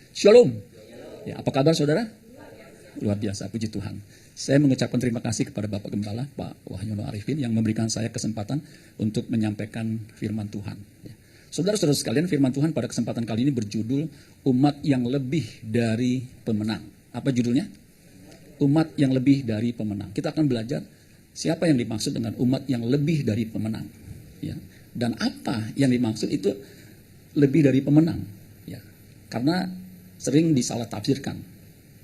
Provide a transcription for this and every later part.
Shalom. Ya, apa kabar saudara? Luar biasa, puji Tuhan. Saya mengucapkan terima kasih kepada Bapak Gembala, Pak Wahyono Arifin, yang memberikan saya kesempatan untuk menyampaikan firman Tuhan. Ya. Saudara-saudara sekalian, firman Tuhan pada kesempatan kali ini berjudul Umat yang Lebih dari Pemenang. Apa judulnya? Umat yang lebih dari pemenang. Kita akan belajar siapa yang dimaksud dengan umat yang lebih dari pemenang. Ya. Dan apa yang dimaksud itu lebih dari pemenang. Ya. Karena sering disalah tafsirkan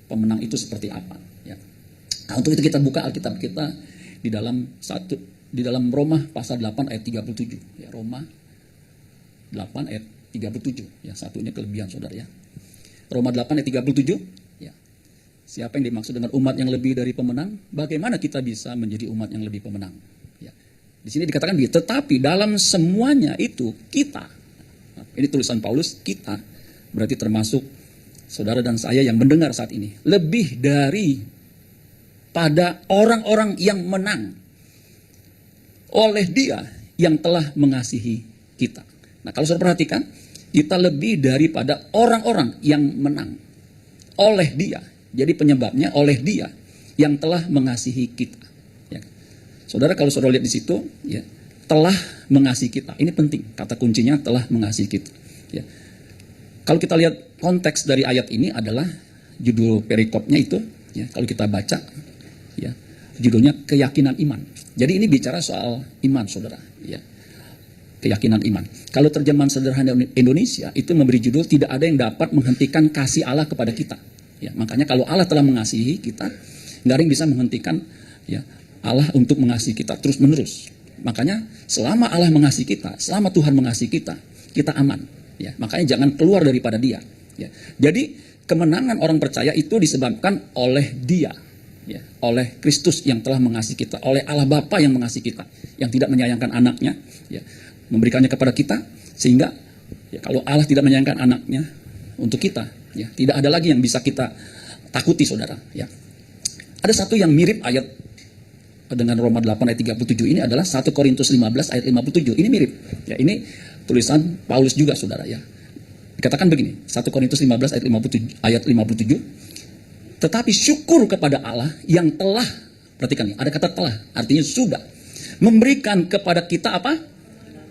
pemenang itu seperti apa. Ya. Nah, untuk itu kita buka Alkitab kita di dalam Roma pasal 8 ayat 37. Ya, Roma 8 ayat 37. Ya, satunya kelebihan saudara ya. Roma 8 ayat 37. Ya. Siapa yang dimaksud dengan umat yang lebih dari pemenang? Bagaimana kita bisa menjadi umat yang lebih pemenang? Ya. Di sini dikatakan begitu, tetapi dalam semuanya itu kita. Ini tulisan Paulus, kita berarti termasuk saudara dan saya yang mendengar saat ini. Lebih dari pada orang-orang yang menang oleh Dia yang telah mengasihi kita. Nah, kalau saudara perhatikan, kita lebih daripada orang-orang yang menang oleh Dia. Jadi penyebabnya oleh Dia yang telah mengasihi kita. Ya. Saudara, kalau saudara lihat di situ, ya, telah mengasihi kita. Ini penting, kata kuncinya telah mengasihi kita. Ya. Kalau kita lihat konteks dari ayat ini adalah judul perikopnya itu, ya, kalau kita baca, ya, judulnya keyakinan iman. Jadi ini bicara soal iman, saudara. Ya. Keyakinan iman. Kalau terjemahan sederhana Indonesia itu memberi judul tidak ada yang dapat menghentikan kasih Allah kepada kita. Ya, makanya kalau Allah telah mengasihi kita, nggak ada yang bisa menghentikan ya Allah untuk mengasihi kita terus menerus. Makanya selama Allah mengasihi kita, selama Tuhan mengasihi kita, kita aman. Ya, makanya jangan keluar daripada Dia. Ya. Jadi kemenangan orang percaya itu disebabkan oleh Dia, ya, oleh Kristus yang telah mengasihi kita, oleh Allah Bapa yang mengasihi kita, yang tidak menyayangkan anaknya, ya, memberikannya kepada kita, sehingga ya, kalau Allah tidak menyayangkan anaknya untuk kita, ya, tidak ada lagi yang bisa kita takuti, saudara. Ya. Ada satu yang mirip ayat dengan Roma 8 ayat 37 ini adalah 1 Korintus 15 ayat 57. Ini mirip. Ya, ini tulisan Paulus juga, saudara ya. Dikatakan begini, 1 Korintus 15 ayat 57. Tetapi syukur kepada Allah yang telah, perhatikan nih, ada kata telah, artinya sudah memberikan kepada kita apa?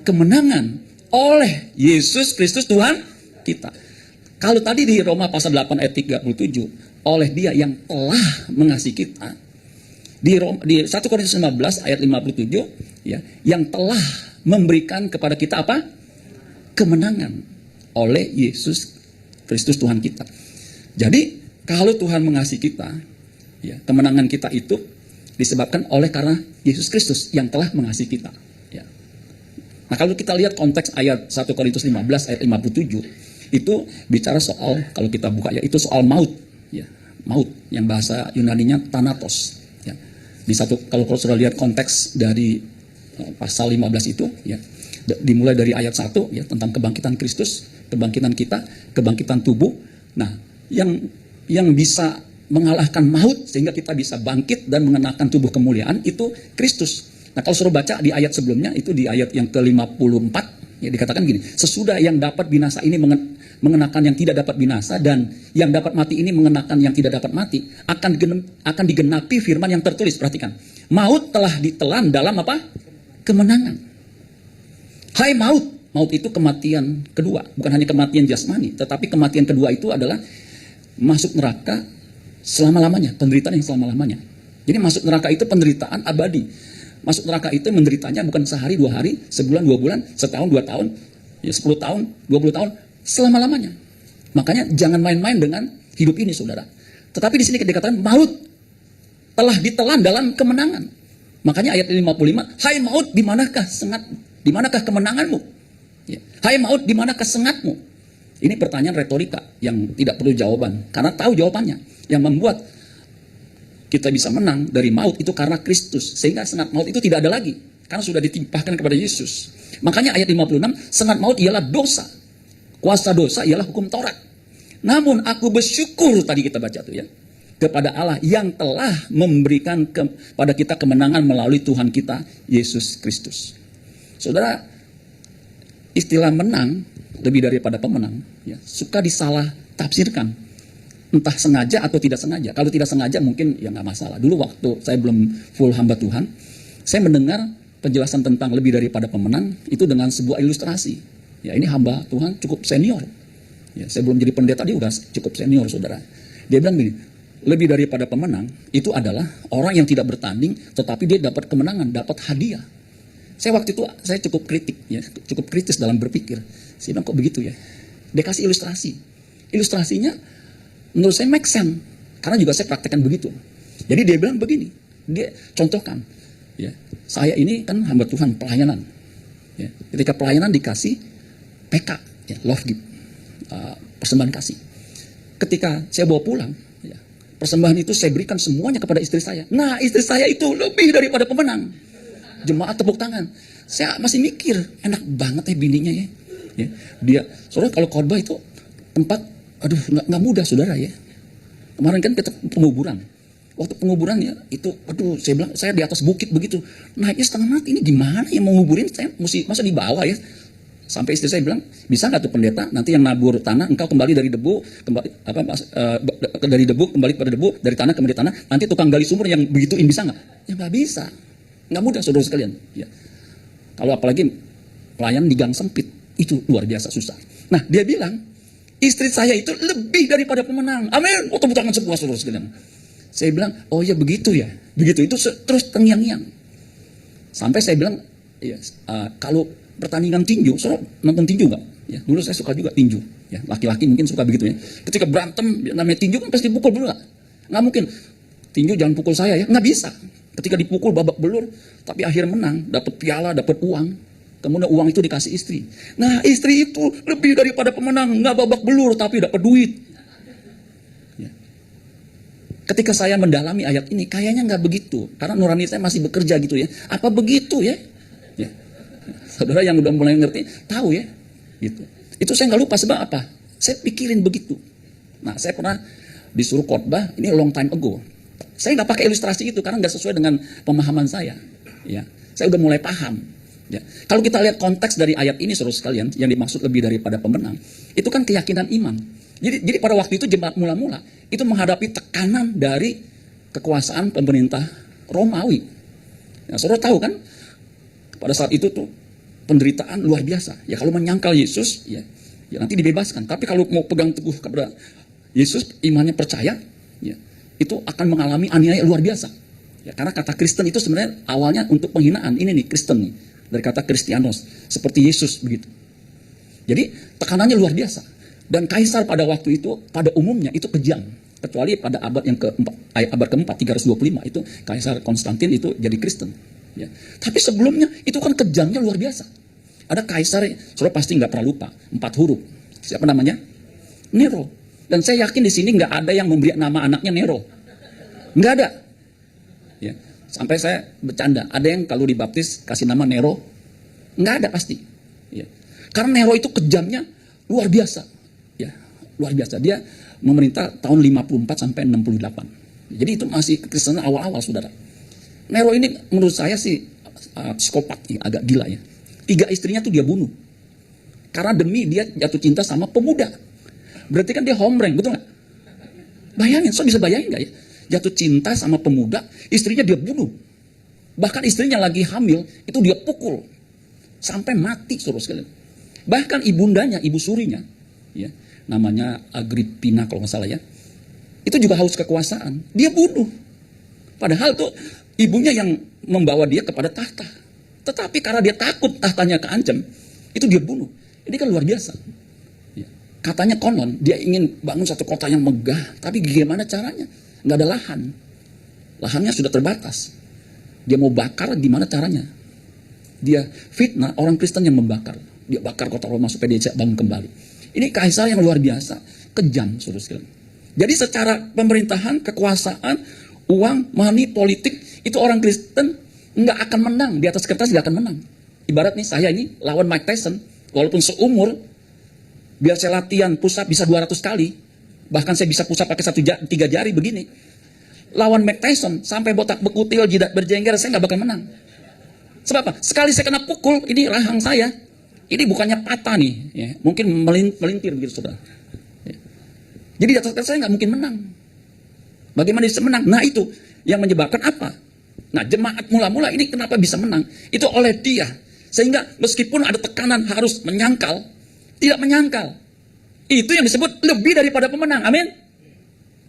Kemenangan oleh Yesus Kristus Tuhan kita. Kalau tadi di Roma pasal 8 ayat 37, oleh Dia yang telah mengasihi kita. Di 1 Korintus 15 ayat 57, ya, yang telah memberikan kepada kita apa? Kemenangan oleh Yesus Kristus Tuhan kita. Jadi kalau Tuhan mengasihi kita, ya, kemenangan kita itu disebabkan oleh karena Yesus Kristus yang telah mengasihi kita. Ya. Nah, kalau kita lihat konteks ayat 1 Korintus 15 ayat 57 itu bicara soal, kalau kita buka ya, itu soal maut, ya, maut yang bahasa Yunaninya thanatos. Ya. Kalau sudah lihat konteks dari pasal 15 itu, ya, dimulai dari ayat 1 ya, tentang kebangkitan Kristus, kebangkitan kita, kebangkitan tubuh. Nah, yang bisa mengalahkan maut sehingga kita bisa bangkit dan mengenakan tubuh kemuliaan itu Kristus. Nah, kalau suruh baca di ayat sebelumnya itu di ayat yang ke-54 ya, dikatakan gini, sesudah yang dapat binasa ini mengenakan yang tidak dapat binasa, dan yang dapat mati ini mengenakan yang tidak dapat mati, akan digenapi firman yang tertulis. Perhatikan, maut telah ditelan dalam apa? Kemenangan. Hai maut, maut itu kematian kedua, bukan hanya kematian jasmani, tetapi kematian kedua itu adalah masuk neraka selama-lamanya, penderitaan yang selama-lamanya. Jadi masuk neraka itu penderitaan abadi. Masuk neraka itu menderitanya bukan sehari, 2 hari, sebulan, 2 bulan, setahun, 2 tahun, ya 10 tahun, 20 tahun, selama-lamanya. Makanya jangan main-main dengan hidup ini, saudara. Tetapi di sini dikatakan maut telah ditelan dalam kemenangan. Makanya ayat 55, hai maut, di manakah sengatmu? Di manakah kemenanganmu? Ya. Hai maut, di manakah sengatmu? Ini pertanyaan retorika yang tidak perlu jawaban, karena tahu jawabannya. Yang membuat kita bisa menang dari maut itu karena Kristus, sehingga sengat maut itu tidak ada lagi, karena sudah ditimpahkan kepada Yesus. Makanya ayat 56, sengat maut ialah dosa, kuasa dosa ialah hukum Taurat. Namun aku bersyukur, tadi kita baca tuh ya, kepada Allah yang telah memberikan kepada kita kemenangan melalui Tuhan kita Yesus Kristus. Saudara, istilah menang lebih daripada pemenang ya, suka disalah tafsirkan, entah sengaja atau tidak sengaja. Kalau tidak sengaja mungkin ya nggak masalah. Dulu waktu saya belum full hamba Tuhan, saya mendengar penjelasan tentang lebih daripada pemenang itu dengan sebuah ilustrasi. Ya, ini hamba Tuhan cukup senior. Ya, saya belum jadi pendeta, dia udah cukup senior, saudara. Dia bilang begini, lebih daripada pemenang itu adalah orang yang tidak bertanding, tetapi dia dapat kemenangan, dapat hadiah. Saya waktu itu saya cukup kritik, ya, cukup kritis dalam berpikir. Saya bilang kok begitu ya? Dia kasih ilustrasi. Ilustrasinya menurut saya make sense, karena juga saya praktekkan begitu. Jadi dia bilang begini, dia contohkan, ya, saya ini kan hamba Tuhan pelayanan. Ya, ketika pelayanan dikasih PK, ya, love gift, persembahan kasih. Ketika saya bawa pulang, ya, persembahan itu saya berikan semuanya kepada istri saya. Nah, istri saya itu lebih daripada pemenang. Jemaat tepuk tangan. Saya masih mikir, enak banget ya bininya ya. Ya, dia, saudara kalau khotbah itu tempat, aduh nggak mudah saudara ya. Kemarin kan kita penguburan. Waktu penguburan ya itu, aduh saya bilang saya di atas bukit begitu. Naiknya setengah mati, ini gimana ya mau nguburin saya masa di bawah ya. Sampai istri saya bilang, bisa nggak tuh pendeta, nanti yang nabur tanah, engkau kembali dari debu, dari debu kembali pada debu, dari tanah kembali tanah, nanti tukang gali sumur yang begituin bisa nggak? Ya nggak bisa. Nggak mudah saudara sekalian. Ya. Kalau apalagi pelayan di gang sempit, itu luar biasa susah. Nah dia bilang, istri saya itu lebih daripada pemenang. Amin. Oh, tepuk tangan semua saudara sekalian. Saya bilang, oh ya begitu ya. Begitu itu terus tengyang-nyang. Sampai saya bilang, ya, kalau pertandingan tinju, saudara nonton tinju nggak? Ya, dulu saya suka juga tinju. Ya, laki-laki mungkin suka begitu ya. Ketika berantem, namanya tinju kan pasti pukul dulu nggak? Nggak mungkin. Tinju jangan pukul saya ya, nggak bisa. Ketika dipukul babak belur, tapi akhir menang, dapat piala, dapat uang. Kemudian uang itu dikasih istri. Nah istri itu lebih daripada pemenang, nggak babak belur tapi dapat duit. Ya. Ketika saya mendalami ayat ini, kayaknya nggak begitu, karena nurani saya masih bekerja gitu ya. Apa begitu ya? Ya. Saudara yang udah mulai ngerti, tahu ya. Gitu. Itu saya nggak lupa sebab apa? Saya pikirin begitu. Nah saya pernah disuruh khotbah, ini long time ago. Saya nggak pakai ilustrasi itu karena nggak sesuai dengan pemahaman saya. Ya, saya udah mulai paham. Ya. Kalau kita lihat konteks dari ayat ini, saudara sekalian, yang dimaksud lebih daripada pemenang, itu kan keyakinan iman. Jadi pada waktu itu jemaat mula-mula itu menghadapi tekanan dari kekuasaan pemerintah Romawi. Nah, saudara tahu kan, pada saat itu tuh penderitaan luar biasa. Ya kalau menyangkal Yesus, ya nanti dibebaskan. Tapi kalau mau pegang teguh kepada Yesus, imannya percaya, ya itu akan mengalami aniaya luar biasa. Ya, karena kata Kristen itu sebenarnya awalnya untuk penghinaan. Ini nih Kristen nih, dari kata Kristianos, seperti Yesus begitu. Jadi tekanannya luar biasa. Dan kaisar pada waktu itu, pada umumnya itu kejam. Kecuali pada abad yang keempat, abad keempat 325 itu Kaisar Konstantin itu jadi Kristen. Ya. Tapi sebelumnya itu kan kejamnya luar biasa. Ada kaisar, saudara pasti nggak pernah lupa, 4 huruf. Siapa namanya? Nero. Dan saya yakin di sini nggak ada yang memberi nama anaknya Nero, nggak ada. Ya, sampai saya bercanda, ada yang kalau dibaptis kasih nama Nero, nggak ada pasti. Ya, karena Nero itu kejamnya luar biasa, ya luar biasa. Dia memerintah tahun 54 sampai 68. Jadi itu masih Kristen awal-awal, saudara. Nero ini menurut saya sih psikopat, ya, agak gila ya. 3 istrinya tuh dia bunuh, karena demi dia jatuh cinta sama pemuda. Berarti kan dia hombreng, betul nggak? Bayangin, so bisa bayangin nggak ya? Jatuh cinta sama pemuda, istrinya dia bunuh. Bahkan istrinya lagi hamil, itu dia pukul. Sampai mati, saudara sekalian. Bahkan ibundanya, ibu surinya, ya, namanya Agrippina kalau nggak salah ya, itu juga haus kekuasaan. Dia bunuh. Padahal tuh ibunya yang membawa dia kepada tahta. Tetapi karena dia takut tahtanya keancam, itu dia bunuh. Ini kan luar biasa. Katanya konon dia ingin bangun satu kota yang megah, tapi gimana caranya? Nggak ada lahan. Lahannya sudah terbatas. Dia mau bakar, gimana caranya? Dia fitnah orang Kristen yang membakar. Dia bakar kota Roma supaya dia bangun kembali. Ini kaisar yang luar biasa, kejam, saudara sekalian. Jadi secara pemerintahan, kekuasaan, uang, money, politik, itu orang Kristen nggak akan menang. Di atas kertas nggak akan menang. Ibarat nih saya ini lawan Mike Tyson, walaupun seumur, biar saya latihan push up bisa 200 kali. Bahkan saya bisa push up pakai 3 jari begini. Lawan Mike Tyson sampai botak bekutil, jidat berjengger, saya nggak bakal menang. Sebab apa? Sekali saya kena pukul, ini rahang saya. ini bukannya patah nih, ya, mungkin melintir begitu saudara. Ya. Jadi di atas kata saya nggak mungkin menang. Bagaimana bisa menang? Nah itu yang menyebabkan apa? Nah jemaat mula-mula ini kenapa bisa menang? Itu oleh dia. Sehingga meskipun ada tekanan harus menyangkal, tidak menyangkal. Itu yang disebut lebih daripada pemenang. Amin.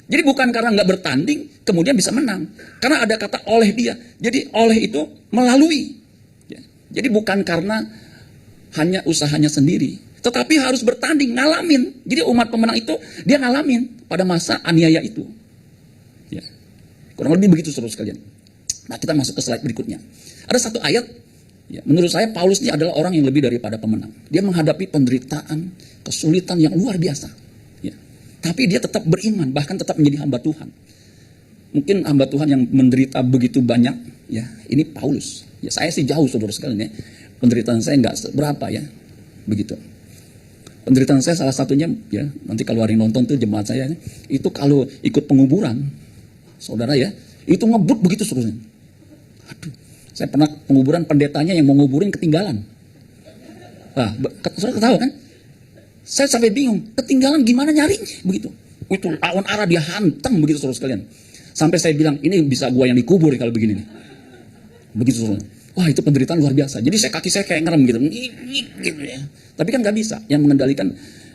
Jadi bukan karena nggak bertanding kemudian bisa menang. Karena ada kata oleh dia. Jadi oleh itu melalui. Ya. Jadi bukan karena hanya usahanya sendiri. Tetapi harus bertanding, ngalamin. Jadi umat pemenang itu dia ngalamin pada masa aniaya itu. Ya. Kurang lebih begitu saudara sekalian. Nah kita masuk ke slide berikutnya. Ada satu ayat, ya, menurut saya Paulus ini adalah orang yang lebih daripada pemenang. Dia menghadapi penderitaan, kesulitan yang luar biasa. Ya. Tapi dia tetap beriman, bahkan tetap menjadi hamba Tuhan. Mungkin hamba Tuhan yang menderita begitu banyak, ya ini Paulus. Ya saya sih jauh saudara sekalian ya. Penderitaan saya nggak seberapa ya, begitu. Penderitaan saya salah satunya, ya nanti kalau hari nonton tuh jemaat saya, itu kalau ikut penguburan, saudara ya, itu ngebut begitu seterusnya. Aduh, saya pernah penguburan pendetanya yang mau nguburin ketinggalan. Wah, saudara ketawa kan? Saya sampai bingung, ketinggalan gimana nyarinya begitu. Itu lawan arah dia hantam begitu saudara sekalian. Sampai saya bilang, ini bisa gua yang dikubur kalau begini nih. Begitu saudara. Wah itu penderitaan luar biasa. Jadi kaki saya kayak ngerem gitu. Gitu ya. Tapi kan nggak bisa. Yang mengendalikan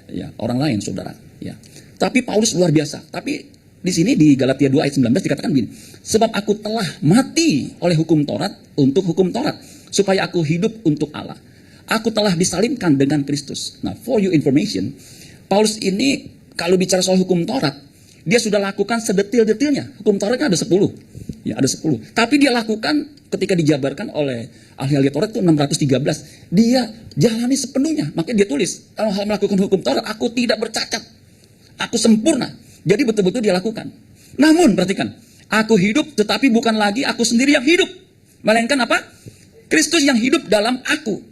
ya orang lain saudara. Ya. Tapi Paulus luar biasa. Tapi di sini di Galatia 2 ayat 19 dikatakan begini. Sebab aku telah mati oleh hukum Taurat untuk hukum Taurat. Supaya aku hidup untuk Allah. Aku telah disalibkan dengan Kristus. Nah for your information. Paulus ini kalau bicara soal hukum Taurat. Dia sudah lakukan sedetil-detilnya. Hukum Taurat kan ada 10. Ya ada 10. Tapi dia lakukan ketika dijabarkan oleh ahli-ahli Taurat itu 613. Dia jalani sepenuhnya. Makanya dia tulis. Kalau hal melakukan hukum Taurat, aku tidak bercacat. Aku sempurna. Jadi betul-betul dia lakukan. Namun perhatikan. Aku hidup tetapi bukan lagi aku sendiri yang hidup. Melainkan apa? Kristus yang hidup dalam aku.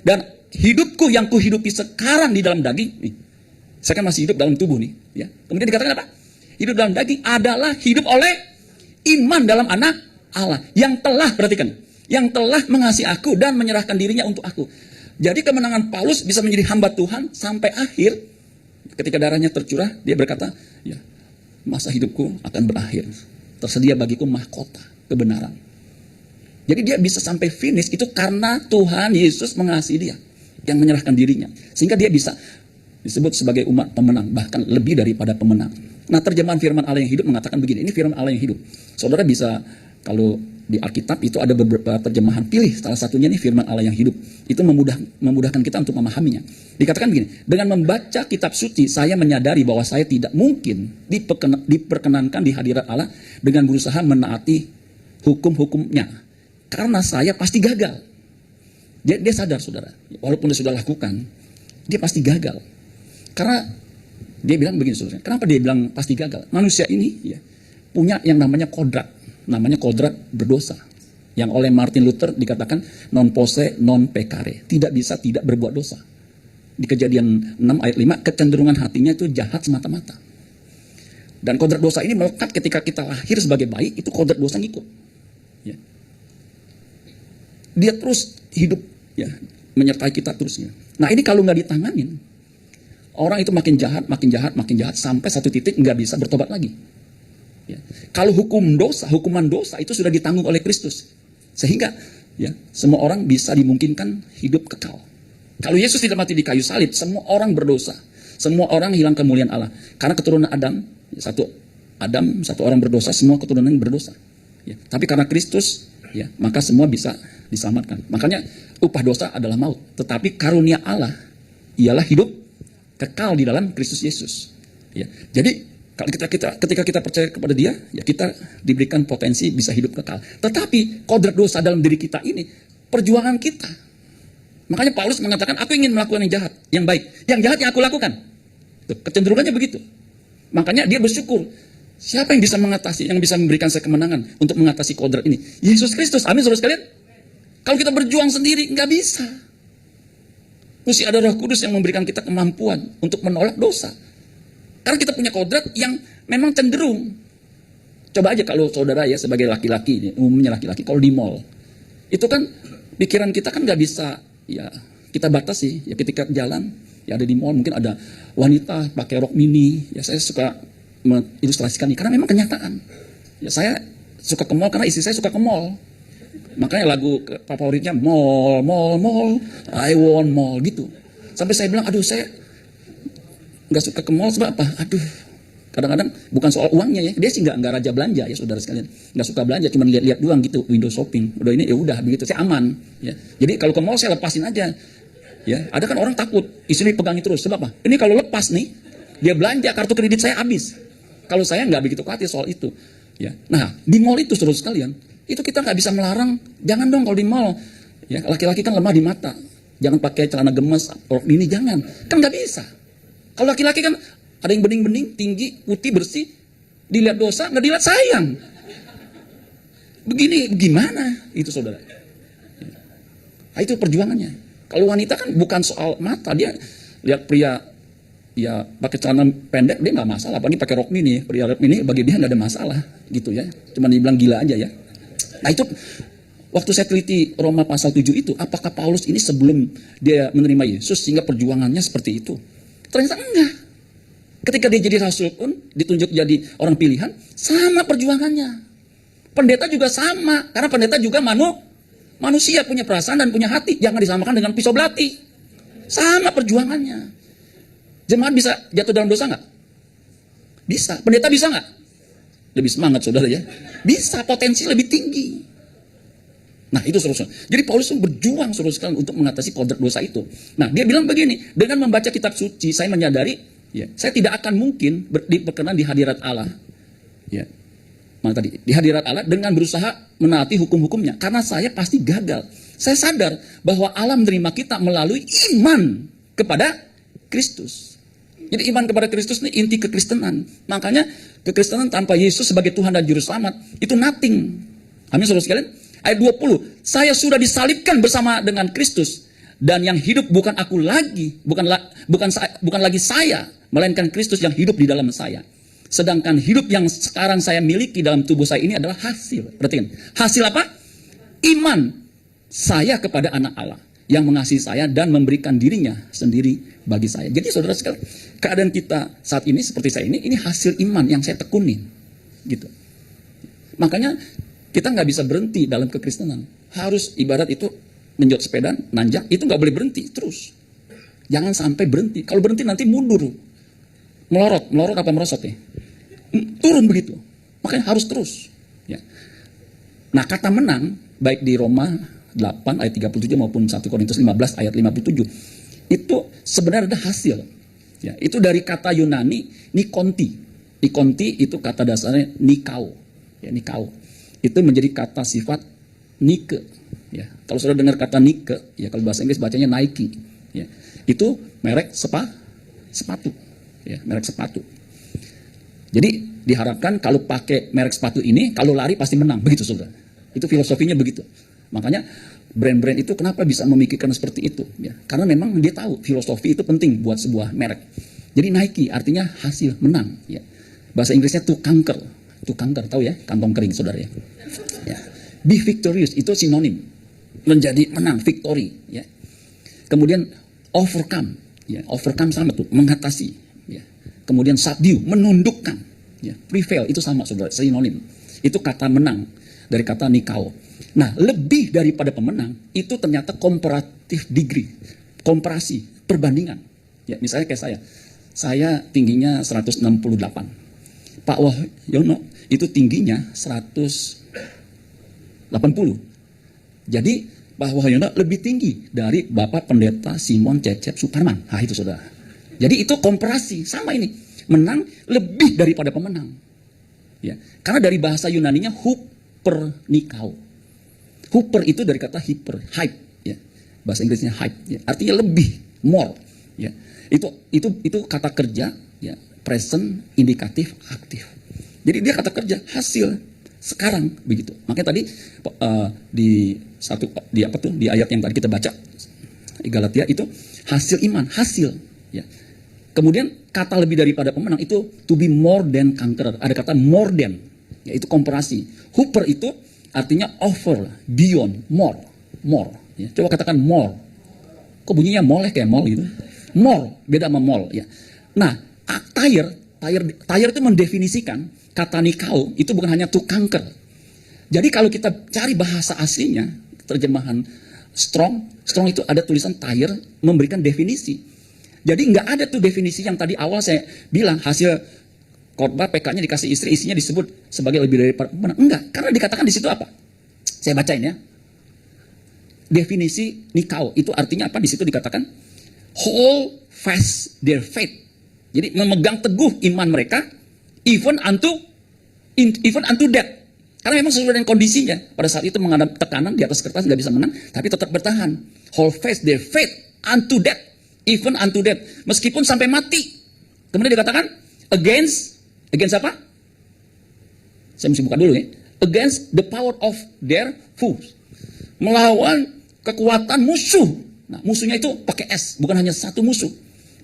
Dan hidupku yang kuhidupi sekarang di dalam daging. Nih, saya kan masih hidup dalam tubuh nih. Ya. Kemudian dikatakan apa? Hidup dalam daging adalah hidup oleh iman dalam anak Allah. Yang telah, perhatikan. Yang telah mengasihi aku dan menyerahkan dirinya untuk aku. Jadi kemenangan Paulus bisa menjadi hamba Tuhan sampai akhir. Ketika darahnya tercurah, dia berkata, ya, masa hidupku akan berakhir. Tersedia bagiku mahkota kebenaran. Jadi dia bisa sampai finish itu karena Tuhan Yesus mengasihi dia. Yang menyerahkan dirinya. Sehingga dia bisa disebut sebagai umat pemenang. Bahkan lebih daripada pemenang. Nah terjemahan firman Allah yang hidup mengatakan begini. Ini firman Allah yang hidup. Saudara bisa, kalau di Alkitab itu ada beberapa terjemahan pilih. Salah satunya nih firman Allah yang hidup. Itu memudahkan kita untuk memahaminya. Dikatakan begini. Dengan membaca kitab suci, saya menyadari bahwa saya tidak mungkin diperkenankan di hadirat Allah dengan berusaha menaati hukum-hukumnya. Karena saya pasti gagal. Dia sadar saudara. Walaupun dia sudah lakukan, dia pasti gagal. Karena dia bilang begini saudara. Kenapa dia bilang pasti gagal? Manusia ini ya, punya yang namanya kodrat. Namanya kodrat berdosa. Yang oleh Martin Luther dikatakan non posse non peccare. Tidak bisa tidak berbuat dosa. Di Kejadian 6 ayat 5, kecenderungan hatinya itu jahat semata-mata. Dan kodrat dosa ini melekat ketika kita lahir sebagai bayi, itu kodrat dosa ngikut. Ya. Dia terus hidup ya, menyertai kita terusnya. Nah ini kalau nggak ditanganin, orang itu makin jahat, makin jahat, makin jahat, sampai satu titik nggak bisa bertobat lagi. Ya. Kalau hukuman dosa itu sudah ditanggung oleh Kristus. Sehingga ya, semua orang bisa dimungkinkan hidup kekal. Kalau Yesus tidak mati di kayu salib, semua orang berdosa. Semua orang hilang kemuliaan Allah. Karena keturunan Adam, satu orang berdosa, semua keturunan berdosa. Ya. Tapi karena Kristus, ya, maka semua bisa diselamatkan. Makanya upah dosa adalah maut. Tetapi karunia Allah ialah hidup kekal di dalam Kristus Yesus. Ya. Jadi kalau ketika kita percaya kepada Dia, ya kita diberikan potensi bisa hidup kekal. Tetapi kodrat dosa dalam diri kita ini perjuangan kita. Makanya Paulus mengatakan, aku ingin melakukan yang jahat, yang baik. Yang jahat yang aku lakukan. Tuh, kecenderungannya begitu. Makanya dia bersyukur. Siapa yang bisa mengatasi, yang bisa memberikan saya kemenangan untuk mengatasi kodrat ini? Yesus Kristus. Amin saudara sekalian. Kalau kita berjuang sendiri, nggak bisa. Mesti ada Roh Kudus yang memberikan kita kemampuan untuk menolak dosa. Karena kita punya kodrat yang memang cenderung. Coba aja kalau saudara ya sebagai laki-laki, umumnya laki-laki, kalau di mall. Itu kan pikiran kita kan nggak bisa ya kita batasi ya, ketika jalan ya, ada di mall mungkin ada wanita pakai rok mini ya, saya suka mengilustrasikan ini karena memang kenyataan ya. Saya suka ke mall karena istri saya suka ke mall, makanya lagu favoritnya mall mall mall, I want mall gitu. Sampai saya bilang, aduh saya nggak suka ke mall sebab apa? Aduh, kadang-kadang bukan soal uangnya ya, dia sih nggak raja belanja ya saudara sekalian, nggak suka belanja, cuma lihat-lihat doang gitu, window shopping, udah ini ya udah begitu, saya aman ya. Jadi kalau ke mall saya lepasin aja ya. Ada kan orang takut, istri pegangin terus, sebab apa? Ini kalau lepas nih, dia belanja, kartu kredit saya habis. Kalau saya nggak begitu khawatir soal itu ya. Nah di mall itu saudara sekalian, itu kita nggak bisa melarang, jangan dong kalau di mall ya, laki-laki kan lemah di mata, jangan pakai celana gemes, rok mini, jangan, kan nggak bisa. Kalau laki-laki kan ada yang bening-bening, tinggi, putih, bersih, dilihat dosa, nggak dilihat sayang. Begini, gimana itu saudara? Nah, itu perjuangannya. Kalau wanita kan bukan soal mata, dia lihat pria ya pakai celana pendek, dia nggak masalah. Apalagi pakai rok mini, pria rok mini bagi dia nggak ada masalah, gitu ya. Cuma dibilang gila aja ya. Nah itu, waktu saya teliti Roma pasal 7 itu, apakah Paulus ini sebelum dia menerima Yesus sehingga perjuangannya seperti itu? Ternyata enggak. Ketika dia jadi rasul pun, ditunjuk jadi orang pilihan, sama perjuangannya. Pendeta juga sama, karena pendeta juga manusia, punya perasaan dan punya hati. Jangan disamakan dengan pisau belati. Sama perjuangannya. Jemaat bisa jatuh dalam dosa nggak? Bisa. Pendeta bisa nggak? Lebih semangat saudara ya. Bisa, potensi lebih tinggi. Nah itu saudara. Jadi Paulus berjuang saudara sekalian untuk mengatasi kodrat dosa itu. Nah dia bilang begini, dengan membaca kitab suci, saya menyadari ya, saya tidak akan mungkin berkenan di hadirat Allah. Ya, mana tadi? Di hadirat Allah dengan berusaha menaati hukum-hukumnya. Karena saya pasti gagal. Saya sadar bahwa Allah menerima kita melalui iman kepada Kristus. Jadi iman kepada Kristus ini inti kekristenan. Makanya kekristenan tanpa Yesus sebagai Tuhan dan Juru Selamat itu nothing. Amin saudara sekalian. Ayat 20. Saya sudah disalibkan bersama dengan Kristus. Dan yang hidup bukan aku lagi, bukan lagi saya, melainkan Kristus yang hidup di dalam saya. Sedangkan hidup yang sekarang saya miliki dalam tubuh saya ini adalah hasil. Perhatikan, hasil apa? Iman saya kepada anak Allah yang mengasihi saya dan memberikan dirinya sendiri bagi saya. Jadi saudara sekalian, keadaan kita saat ini seperti saya ini hasil iman yang saya tekunin, gitu. Makanya kita nggak bisa berhenti dalam kekristenan. Harus ibarat itu menjot sepeda, nanjak, itu nggak boleh berhenti terus. Jangan sampai berhenti. Kalau berhenti nanti mundur, melorot apa merosot ya? Turun begitu. Makanya harus terus. Ya. Nah kata menang, baik di Roma 8 ayat 37 maupun 1 Korintus 15 ayat 57, itu sebenarnya ada hasil. Ya, itu dari kata Yunani nikonti. Nikonti itu kata dasarnya nikao. Ya, nikao. Itu menjadi kata sifat nike. Ya, kalau sudah dengar kata Nike, ya kalau bahasa Inggris bacanya Nike. Ya, itu merek sepatu. Ya, merek sepatu. Jadi diharapkan kalau pakai merek sepatu ini, kalau lari pasti menang. Begitu saudara. Itu filosofinya begitu. Makanya brand-brand itu kenapa bisa memikirkan seperti itu? Ya, karena memang dia tahu filosofi itu penting buat sebuah merek. Jadi Nike artinya hasil, menang. Ya. Bahasa Inggrisnya to conquer. To conquer, tahu ya? Kantong kering saudara ya. Ya. Be victorious itu sinonim. Menjadi menang, victory, ya. Kemudian overcome, ya, overcome sama tuh, mengatasi, ya. Kemudian subdue, menundukkan, ya. Prevail itu sama saudara, sinonim. Itu kata menang dari kata nikao. Nah, lebih daripada pemenang itu ternyata comparative degree, komparasi, perbandingan. Ya, misalnya kayak saya tingginya 168, Pak Wahyono itu tingginya 180. Jadi Pak Wahyono lebih tinggi dari Bapak Pendeta Simon Cecep Suparman. Nah itu saudara. Jadi itu komparasi, sama ini. Menang lebih daripada pemenang. Ya. Karena dari bahasa Yunaninya hupernikao. Huper itu dari kata hyper, hype. Ya. Bahasa Inggrisnya hype. Ya. Artinya lebih, more. Ya. Itu kata kerja, ya. Present, indikatif, aktif. Jadi dia kata kerja, hasil. Sekarang begitu. Makanya tadi di ayat yang tadi kita baca di Galatia itu hasil iman, hasil. Ya. Kemudian kata lebih daripada pemenang itu to be more than conqueror. Ada kata more than, yaitu komparasi. Huper itu artinya over, beyond, more. Ya. Coba katakan more. Kok bunyinya mall kayak mall gitu? Mall, beda sama mall ya. Nah, tire itu mendefinisikan kata nikao itu bukan hanya to conquer. Jadi kalau kita cari bahasa aslinya, terjemahan strong itu ada tulisan tire memberikan definisi. Jadi nggak ada tuh definisi yang tadi awal saya bilang hasil khotbah PK-nya dikasih istri, isinya disebut sebagai lebih dari pemenang. Enggak, karena dikatakan di situ apa? Saya bacain ya. Definisi nikao itu artinya apa? Di situ dikatakan hold fast their faith. Jadi memegang teguh iman mereka even unto death. Karena memang sesuai dengan kondisinya. Pada saat itu menghadap tekanan di atas kertas nggak bisa menang, tapi tetap bertahan. Hold fast their faith unto death, even unto death. Meskipun sampai mati. Kemudian dikatakan against apa? Saya mesti buka dulu ya. Against the power of their foes. Melawan kekuatan musuh. Nah, musuhnya itu pakai S, bukan hanya satu musuh.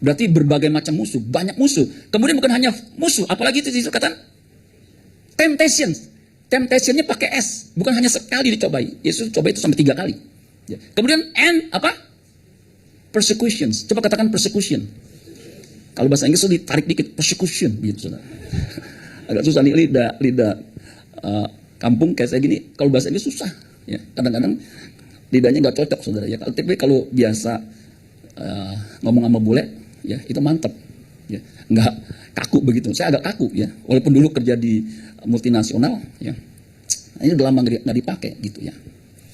Berarti berbagai macam musuh, banyak musuh. Kemudian bukan hanya musuh, apalagi itu dikatakan temptation. Temptationnya pakai S, bukan hanya sekali dicobai. Yesus coba itu sampai 3 kali. Ya. Kemudian and apa? Persecutions. Coba katakan persecution. Kalau bahasa Inggris itu ditarik dikit, persecution, gitu saudara. Agak susah nih lidah kampung kayak saya gini. Kalau bahasa Inggris susah. Ya, kadang-kadang lidahnya nggak cocok saudara ya. Tapi kalau biasa ngomong sama bule ya itu mantep ya, nggak kaku begitu. Saya agak kaku ya, walaupun dulu kerja di multinasional ya. Ini udah lama nggak dipakai gitu ya.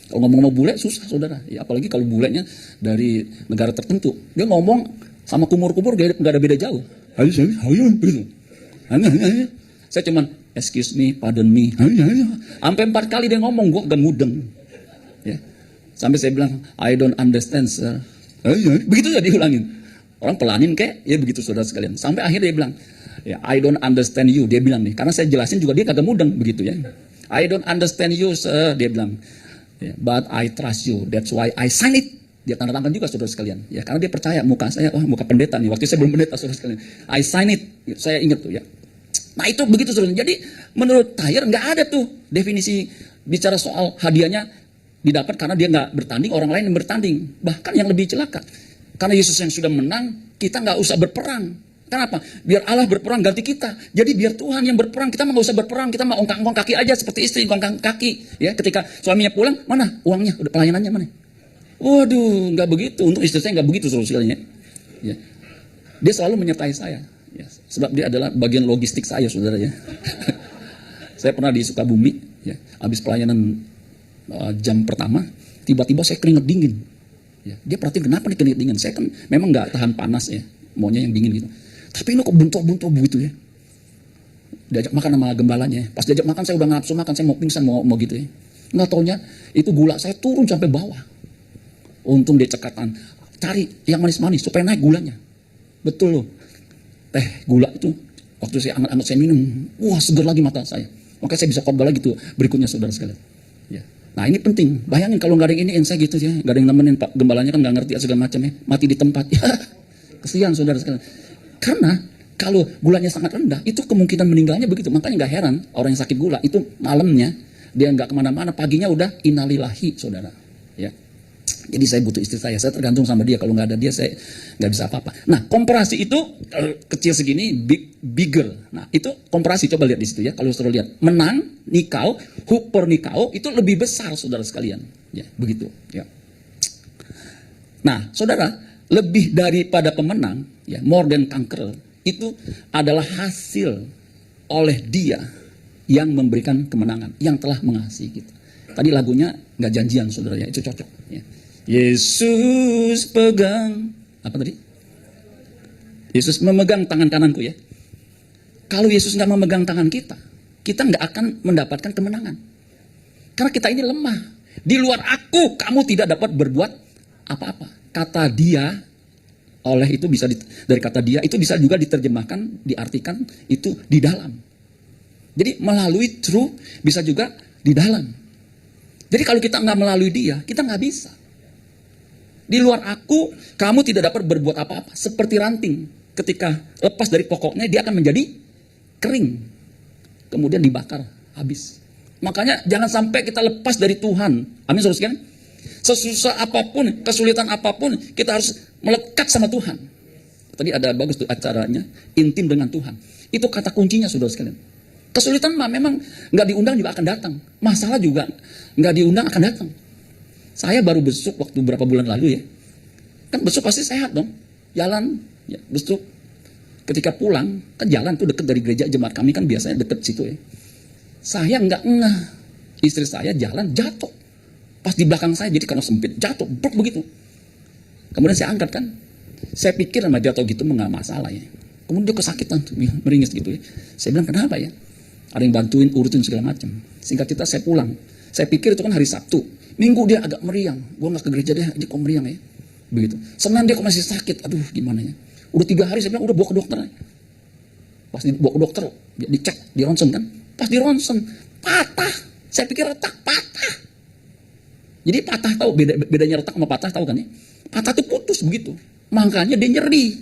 Kalau ngomong sama bule susah saudara ya, apalagi kalau bulenya dari negara tertentu. Dia ngomong sama kumur-kumur nggak ada beda jauh. Gitu. Saya cuman excuse me, pardon me. Sampai 4 kali dia ngomong, gue agak mudeng ya. Sampai saya bilang, I don't understand sir. Begitu saja diulangin. Orang pelanin kayak, ya begitu saudara sekalian. Sampai akhirnya dia bilang, ya I don't understand you. Dia bilang nih, karena saya jelasin juga dia kagak mudeng begitu ya. I don't understand you sir. Dia bilang, yeah, but I trust you. That's why I sign it. Dia tanda tangan juga saudara sekalian. Ya karena dia percaya muka saya, wah muka pendeta nih. Waktu saya belum pendeta saudara sekalian. I sign it. Saya ingat tuh ya. Nah itu begitu saudara. Jadi menurut Tyre nggak ada tuh definisi bicara soal hadiahnya didapat karena dia nggak bertanding, orang lain yang bertanding. Bahkan yang lebih celaka, karena Yesus yang sudah menang, kita nggak usah berperang. Kenapa? Biar Allah berperang ganti kita. Jadi biar Tuhan yang berperang, kita nggak usah berperang. Kita mau ongkang-ongkang kaki aja seperti istri ongkang kaki. Ya, ketika suaminya pulang, mana uangnya? Udah pelayanannya mana? Waduh, nggak begitu. Untuk istri saya nggak begitu seluruh sekalinya. Ya. Dia selalu menyertai saya. Ya, sebab dia adalah bagian logistik saya, saudara ya. Saya pernah di Sukabumi, ya, habis pelayanan jam pertama, tiba-tiba saya keringet dingin. Ya, dia perhatiin kenapa nih keringet dingin. Saya kan memang nggak tahan panas ya, maunya yang dingin gitu. Tapi ini kok buntok-buntok begitu ya. Diajak makan sama gembalanya. Pas diajak makan saya udah nafsu makan, saya mau pingsan mau gitu ya. Nggak taunya itu gula saya turun sampai bawah. Untung dia cekatan, cari yang manis-manis supaya naik gulanya. Betul loh. Teh gula itu waktu saya anget-anget saya minum, wah seger lagi mata saya. Makanya saya bisa khotbah lagi tuh berikutnya saudara sekalian. Ya. Nah ini penting. Bayangin kalau nggak ada yang ini yang saya gitu ya, nggak ada yang nemenin Pak gembalanya kan nggak ngerti segala macam ya, mati di tempat. Ya, kesian saudara sekalian. Karena kalau gulanya sangat rendah, itu kemungkinan meninggalnya begitu. Makanya nggak heran orang yang sakit gula itu malamnya dia nggak kemana-mana, paginya udah innalillahi saudara. Ya. Jadi saya butuh istri saya tergantung sama dia. Kalau nggak ada dia saya nggak bisa apa-apa. Nah komparasi itu kecil segini, bigger. Nah itu komparasi, coba lihat di situ ya. Kalau saudara lihat menang, nikau, huper nikau itu lebih besar saudara sekalian. Ya begitu. Ya. Nah saudara, lebih daripada pemenang, ya more than conqueror itu adalah hasil oleh Dia yang memberikan kemenangan, yang telah mengasihi kita. Tadi lagunya nggak janjian saudara ya, itu cocok. Ya. Yesus pegang, apa tadi? Yesus memegang tangan kananku ya. Kalau Yesus nggak memegang tangan kita nggak akan mendapatkan kemenangan. Karena kita ini lemah. Di luar aku, kamu tidak dapat berbuat apa-apa. Kata Dia, oleh itu bisa dari kata Dia itu bisa juga diterjemahkan, diartikan itu di dalam. Jadi melalui through bisa juga di dalam. Jadi kalau kita nggak melalui Dia, kita nggak bisa. Di luar aku, kamu tidak dapat berbuat apa-apa. Seperti ranting, ketika lepas dari pokoknya, dia akan menjadi kering. Kemudian dibakar, habis. Makanya jangan sampai kita lepas dari Tuhan. Amin, saudara sekalian. Sesusah apapun, kesulitan apapun, kita harus melekat sama Tuhan. Tadi ada bagus tuh acaranya, intim dengan Tuhan. Itu kata kuncinya, saudara sekalian. Kesulitan mah memang nggak diundang juga akan datang. Masalah juga nggak diundang akan datang. Saya baru besuk waktu berapa bulan lalu ya. Kan besuk pasti sehat dong. Jalan, ya, besuk. Ketika pulang, kan jalan tuh deket dari gereja jemaat kami kan biasanya deket situ ya. Saya nggak ngeh. Istri saya jalan jatuh. Pas di belakang saya, jadi karena sempit, jatuh, bruk begitu. Kemudian saya angkat kan. Saya pikir sama jatuh gitu nggak masalah ya. Kemudian dia kesakitan, meringis gitu ya. Saya bilang kenapa ya? Ada yang bantuin, urutin segala macam. Singkat cerita saya pulang. Saya pikir itu kan hari Sabtu. Minggu dia agak meriang. Gua nggak ke gereja deh, dia kok meriang ya. Begitu. Senin dia kok masih sakit. Aduh gimana ya. Udah 3 hari saya bilang udah bawa ke dokter. Pas dibawa ke dokter, dia dicek, di ronsen kan. Pas di ronsen, patah. Saya pikir retak, patah. Jadi patah tahu bedanya retak sama patah tahu kan ya? Patah itu putus begitu. Makanya dia nyeri.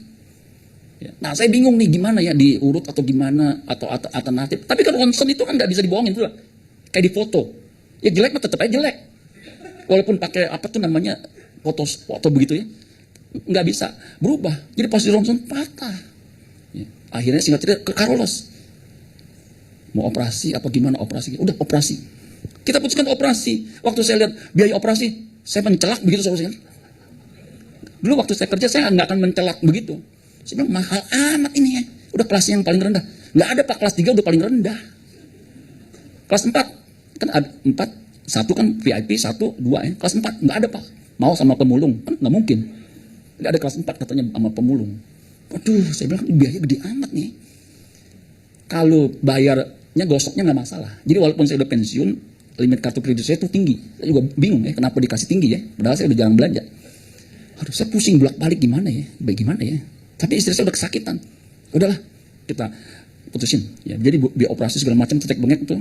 Ya. Nah saya bingung nih gimana ya diurut atau gimana atau alternatif. Tapi kan ronsen itu kan nggak bisa dibohongin tuh. Kayak di foto. Ya jelek mah tetap aja jelek. Walaupun pakai apa tuh namanya foto begitu ya. Nggak bisa berubah. Jadi pas di ronsen patah. Ya. Akhirnya singkat cerita ke Carlos. Mau operasi apa gimana operasi? Udah operasi. Kita putuskan operasi. Waktu saya lihat biaya operasi, saya mencelak begitu saudara. Dulu waktu saya kerja saya nggak akan mencelak begitu. Saya bilang mahal amat ini ya. Udah kelas yang paling rendah. Nggak ada pak, kelas 3 udah paling rendah. Kelas 4 kan ada 4, 1 kan VIP, 1, 2 ya. Kelas 4 nggak ada pak. Mau sama pemulung kan nggak mungkin. Nggak ada kelas 4 katanya sama pemulung. Waduh, saya bilang biaya gede amat nih. Kalau bayarnya gosoknya nggak masalah. Jadi walaupun saya udah pensiun, limit kartu kredit saya itu tinggi. Saya juga bingung ya kenapa dikasih tinggi ya. Padahal saya udah jarang belanja. Aduh saya pusing bolak-balik gimana ya. Bagaimana ya. Tapi istri saya udah kesakitan. Udahlah kita putusin. Ya, jadi biaya operasi segala macam cek bengek itu.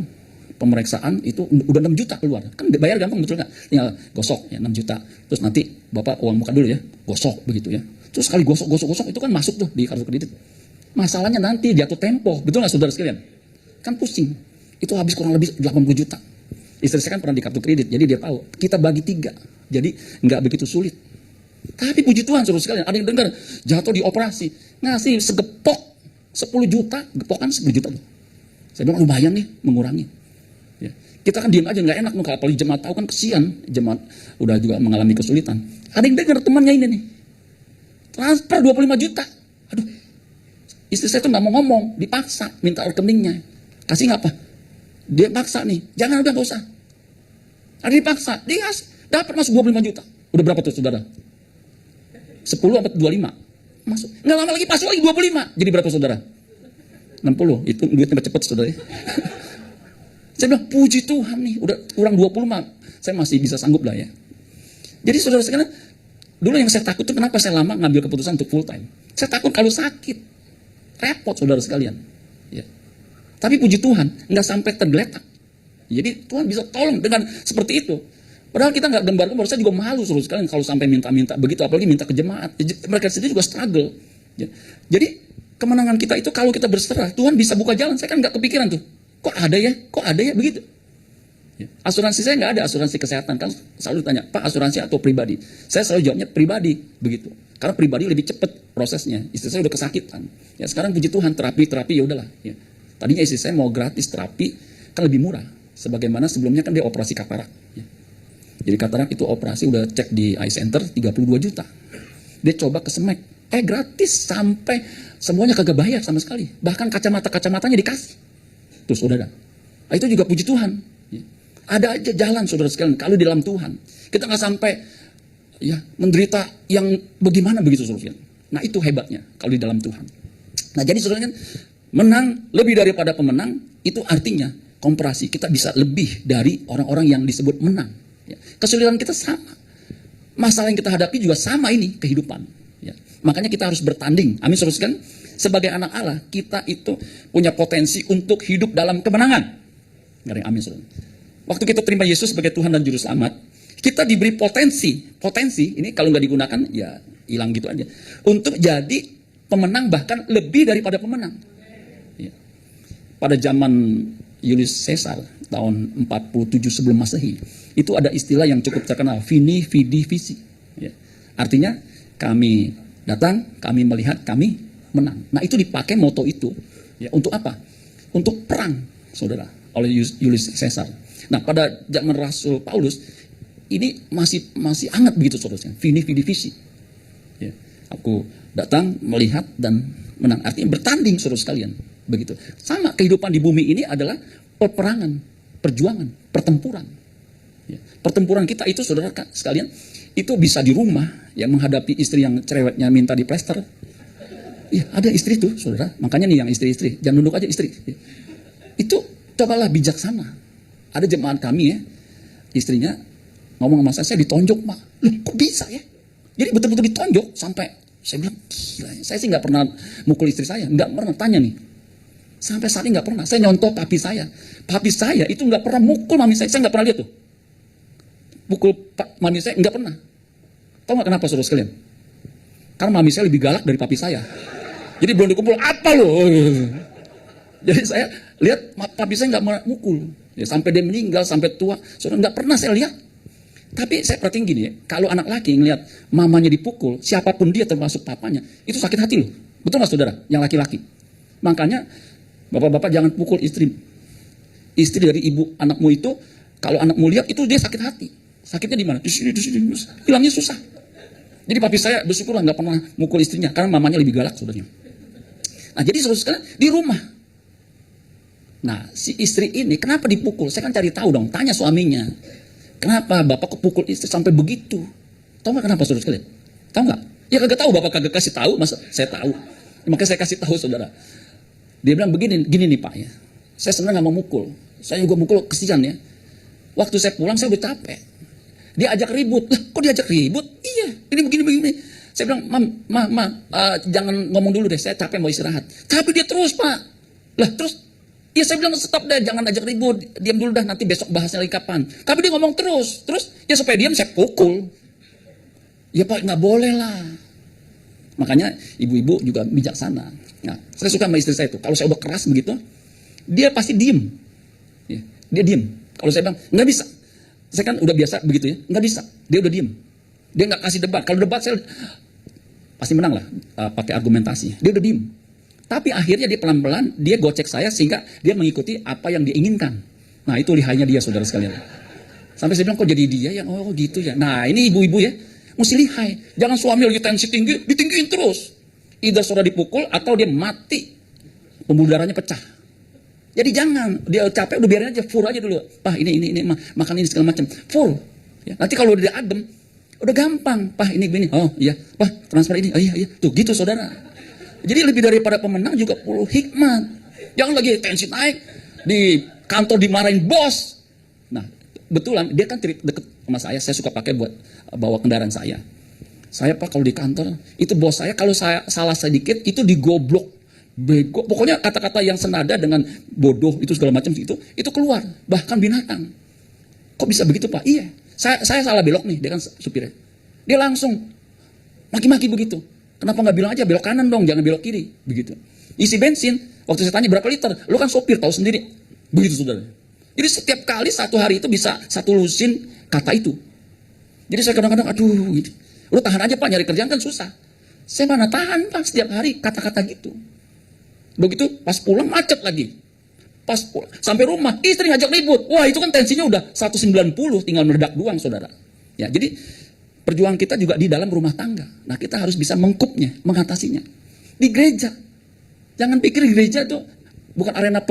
Pemeriksaan itu udah 6 juta keluar. Kan bayar gampang betul nggak? Tinggal gosok ya 6 juta. Terus nanti bapak uang muka dulu ya. Gosok begitu ya. Terus sekali gosok itu kan masuk tuh di kartu kredit. Masalahnya nanti jatuh tempo. Betul nggak saudara sekalian? Kan pusing. Itu habis kurang lebih 80 juta. Istri saya kan pernah di kartu kredit, jadi dia tahu. Kita bagi 3, jadi nggak begitu sulit. Tapi puji Tuhan saudara sekalian, ada yang dengar jatuh di operasi, ngasih segepok 10 juta, gepokan 10 juta. Saya bilang lumayan nih mengurangi. Ya. Kita kan diam aja nggak enak, apalagi jemaat tahu kan kesian, jemaat udah juga mengalami kesulitan. Ada yang dengar temannya ini nih, transfer 25 juta. Aduh, istri saya tuh nggak mau ngomong, dipaksa minta rekeningnya. Kasih nggak apa? Dia paksa nih, jangan udah nggak usah. Ada dipaksa, dia dapat masuk 25 juta. Udah berapa tuh saudara? 10 atau 25? Masuk. Nggak lama lagi masuk lagi 25. Jadi berapa saudara? 60. Itu duitnya cepet saudara. Saya bilang puji Tuhan nih, udah kurang 20 mah. Saya masih bisa sanggup lah ya. Jadi saudara sekalian, dulu yang saya takut tuh kenapa saya lama ngambil keputusan untuk full time. Saya takut kalau sakit. Repot saudara sekalian. Ya. Tapi puji Tuhan, nggak sampai tergeletak. Jadi Tuhan bisa tolong dengan seperti itu. Padahal kita nggak gembar-gembar, saya juga malu saudara sekalian kalau sampai minta-minta begitu, apalagi minta ke jemaat. Mereka sendiri juga struggle. Ya. Jadi kemenangan kita itu kalau kita berserah, Tuhan bisa buka jalan. Saya kan nggak kepikiran tuh, kok ada ya begitu. Ya. Asuransi saya nggak ada, asuransi kesehatan kan selalu tanya, Pak asuransi atau pribadi? Saya selalu jawabnya pribadi begitu. Karena pribadi lebih cepat prosesnya. Istri saya udah kesakitan. Ya sekarang puji Tuhan terapi ya udahlah. Ya. Tadinya istri saya mau gratis terapi, kan lebih murah. Sebagaimana sebelumnya kan dia operasi katarak. Ya. Jadi katarak itu operasi udah cek di eye center 32 juta. Dia coba ke Semek, gratis sampai semuanya kagak bayar sama sekali. Bahkan kacamata-kacamatanya dikasih. Tuh saudara. Nah, itu juga puji Tuhan. Ya. Ada aja jalan saudara sekalian kalau di dalam Tuhan. Kita nggak sampai ya menderita yang bagaimana begitu saudara. Nah itu hebatnya kalau di dalam Tuhan. Nah jadi saudara kan menang lebih daripada pemenang itu artinya komparasi kita bisa lebih dari orang-orang yang disebut menang. Ya. Kesulitan kita sama, masalah yang kita hadapi juga sama ini kehidupan. Ya. Makanya kita harus bertanding. Amin saudara kan? Sebagai anak Allah kita itu punya potensi untuk hidup dalam kemenangan. Nggak ada yang amin saudara. Waktu kita terima Yesus sebagai Tuhan dan Juru Selamat, kita diberi potensi ini kalau nggak digunakan ya hilang gitu aja. Untuk jadi pemenang bahkan lebih daripada pemenang. Pada zaman Julius Caesar tahun 47 sebelum Masehi, itu ada istilah yang cukup terkenal, vini, vidi, vici. Ya. Artinya kami datang, kami melihat, kami menang. Nah itu dipakai moto itu ya, untuk apa? Untuk perang, saudara, oleh Julius Caesar. Nah pada zaman Rasul Paulus ini masih hangat begitu saudara, vini, vidi, vici. Ya. Aku datang, melihat dan menang. Artinya bertanding saudara sekalian. Begitu. Sama kehidupan di bumi ini adalah peperangan, perjuangan, pertempuran. Ya. Pertempuran kita itu saudara sekalian, itu bisa di rumah yang menghadapi istri yang cerewetnya minta diplester. Ya, ada istri itu saudara. Makanya nih yang istri-istri, jangan nunduk aja istri. Ya. Itu cobalah bijaksana. Ada jemaat kami ya, istrinya ngomong sama saya ditonjok mak. Loh, kok bisa ya? Jadi betul-betul ditonjok sampai saya bilang gila ya. Saya sih nggak pernah mukul istri saya, nggak pernah. Tanya nih. Sampai saat ini nggak pernah. Saya nyontoh papi saya. Papi saya itu nggak pernah mukul mami saya. Saya nggak pernah lihat tuh. Mukul mami saya nggak pernah. Tahu nggak kenapa saudara sekalian? Karena mami saya lebih galak dari papi saya. Jadi belum dikumpul apa loh. Jadi saya lihat papi saya nggak pernah mukul. Ya, sampai dia meninggal, sampai tua. Saudara nggak pernah saya lihat. Tapi saya perhatiin gini ya. Kalau anak laki ngelihat mamanya dipukul, siapapun dia termasuk papanya, itu sakit hati loh. Betul nggak saudara? Yang laki-laki. Makanya bapak-bapak jangan pukul istri. Istri dari ibu anakmu itu, kalau anakmu lihat itu dia sakit hati. Sakitnya di mana? Di sini. Hilangnya susah. Jadi papi saya bersyukurlah nggak pernah mukul istrinya karena mamanya lebih galak saudaranya. Nah jadi saudara sekalian di rumah. Nah si istri ini kenapa dipukul? Saya kan cari tahu dong. Tanya suaminya. Kenapa bapak kepukul istri sampai begitu? Tahu nggak kenapa saudara sekalian? Tahu nggak? Ya kagak tahu, bapak kagak kasih tahu, masa saya tahu. Makanya saya kasih tahu saudara. Dia bilang begini, gini nih Pak ya. Saya sebenarnya nggak mau mukul. Saya juga mukul kesian ya. Waktu saya pulang saya udah capek. Dia ajak ribut. Lah, kok diajak ribut? Iya, ini begini. Saya bilang, jangan ngomong dulu deh, saya capek mau istirahat. Tapi dia terus Pak. Lah terus, ya saya bilang stop deh, jangan ajak ribut. Diam dulu dah, nanti besok bahasnya lagi kapan. Tapi dia ngomong terus. Ya supaya diam saya pukul. Ya Pak, nggak boleh lah. Makanya ibu-ibu juga bijaksana. Nah, saya suka sama istri saya itu. Kalau saya udah keras begitu, dia pasti diem. Ya, dia diem. Kalau saya bilang, nggak bisa. Saya kan udah biasa begitu ya, nggak bisa. Dia udah diem. Dia nggak kasih debat. Kalau debat saya pasti menang lah, pakai argumentasi. Dia udah diem. Tapi akhirnya dia pelan-pelan, dia gocek saya sehingga dia mengikuti apa yang dia inginkan. Nah itu lihainya dia saudara sekalian. Sampai saya bilang, kok jadi dia yang, oh gitu ya. Nah ini ibu-ibu ya, mesti lihai. Jangan suami lagi tensi tinggi, ditinggiin terus. Either saudara dipukul atau dia mati. Pembuluh darahnya pecah. Jadi jangan, dia capek udah biarin aja, full aja dulu. Pak ini makan ini segala macam. Full. Ya, nanti kalau udah adem, udah gampang. Pak ini begini, oh iya. Pak transfer ini, oh iya. Tuh gitu saudara. Jadi lebih daripada pemenang juga perlu hikmat. Jangan lagi tensi naik, di kantor dimarahin bos. Nah betulan, dia kan deket sama saya suka pakai buat bawa kendaraan saya. Saya Pak kalau di kantor, itu bos saya kalau saya salah sedikit, itu digoblok. Bego, pokoknya kata-kata yang senada dengan bodoh itu segala macam itu keluar, bahkan binatang. Kok bisa begitu Pak? Iya, saya salah belok nih, dia kan supirnya. Dia langsung maki-maki begitu. Kenapa nggak bilang aja belok kanan dong, jangan belok kiri, begitu. Isi bensin, waktu saya tanya berapa liter, lu kan sopir tahu sendiri, begitu saudara. Jadi setiap kali satu hari itu bisa satu lusin kata itu. Jadi saya kadang-kadang aduh gitu. Lu tahan aja Pak, nyari kerjaan kan susah. Saya mana tahan Pak setiap hari kata-kata gitu. Begitu pas pulang macet lagi. Pas pulang sampai rumah istri ngajak ribut. Wah itu kan tensinya udah 190, tinggal meledak doang saudara. Ya jadi perjuangan kita juga di dalam rumah tangga. Nah kita harus bisa mengkupnya, mengatasinya. Di gereja. Jangan pikir gereja itu bukan arena